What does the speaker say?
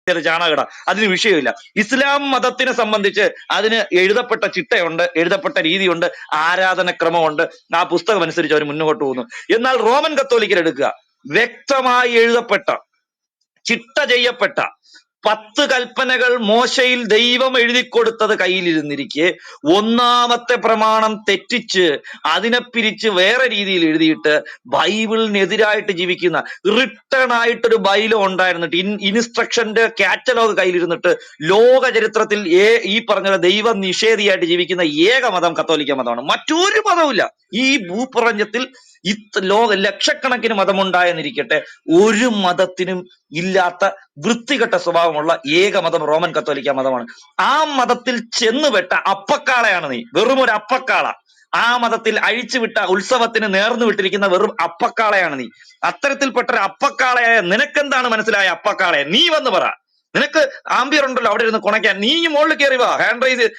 ചാണകട, അതിന് വിഷയമില്ല. ഇസ്ലാം മതത്തിനെ സംബന്ധിച്ച് അതിന് എഴുതപ്പെട്ട ചിട്ടയുണ്ട്, എഴുതപ്പെട്ട രീതിയുണ്ട്, ആരാധനക്രമമുണ്ട്. ആ പുസ്തകം അനുസരിച്ച് അവർ മുന്നോട്ട് പോകുന്നു. എന്നാൽ റോമൻ കത്തോലിക്കർ എടുക്കുക, വ്യക്തമായി എഴുതപ്പെട്ട, ചിട്ട ചെയ്യപ്പെട്ട 10 കൽപ്പനകൾ മോശയിൽ ദൈവം എഴുതിക്കൊടുത്തത് കയ്യിലിരുന്നിരിക്കെ ഒന്നാമത്തെ പ്രമാണം തെറ്റിച്ച് അതിനെ പിരിച്ച് വേറെ രീതിയിൽ എഴുതിയിട്ട് ബൈബിളിനെതിരായിട്ട് ജീവിക്കുന്ന, റിട്ടേൺ ആയിട്ടൊരു ബൈലോ ഉണ്ടായിരുന്നിട്ട്, ഇൻസ്ട്രക്ഷന്റെ കാറ്റലോഗ് കയ്യിലിരുന്നിട്ട് ലോക ചരിത്രത്തിൽ ഈ പറഞ്ഞ ദൈവ നിഷേധിയായിട്ട് ജീവിക്കുന്ന ഏക മതം കത്തോലിക്ക മതമാണ്. മറ്റൊരു മതവുമില്ല ഈ ഭൂപ്രപഞ്ചത്തിൽ. ലക്ഷക്കണക്കിന് മതമുണ്ടായെന്നിരിക്കട്ടെ, ഒരു മതത്തിനും ഇല്ലാത്ത വൃത്തികെട്ട സ്വഭാവമുള്ള ഏക മതം റോമൻ കത്തോലിക്ക മതമാണ്. ആ മതത്തിൽ ചെന്നുപെട്ട അപ്പക്കാളയാണ് നീ, വെറും ഒരു അപ്പക്കാള. ആ മതത്തിൽ അഴിച്ചുവിട്ട ഉത്സവത്തിന് നേർന്നു വിട്ടിരിക്കുന്ന വെറും അപ്പക്കാളയാണ് നീ. അത്തരത്തിൽപ്പെട്ട ഒരു അപ്പക്കാളയായ നിനക്കെന്താണ് മനസ്സിലായ അപ്പക്കാളയെ? നീ വന്ന് പറ. നിനക്ക് ആംബിയർ ഉണ്ടല്ലോ അവിടെ ഇരുന്ന് കുണയ്ക്കാൻ, നീ മുകളിൽ കയറി വാ, ഹാൻഡ് റൈസ്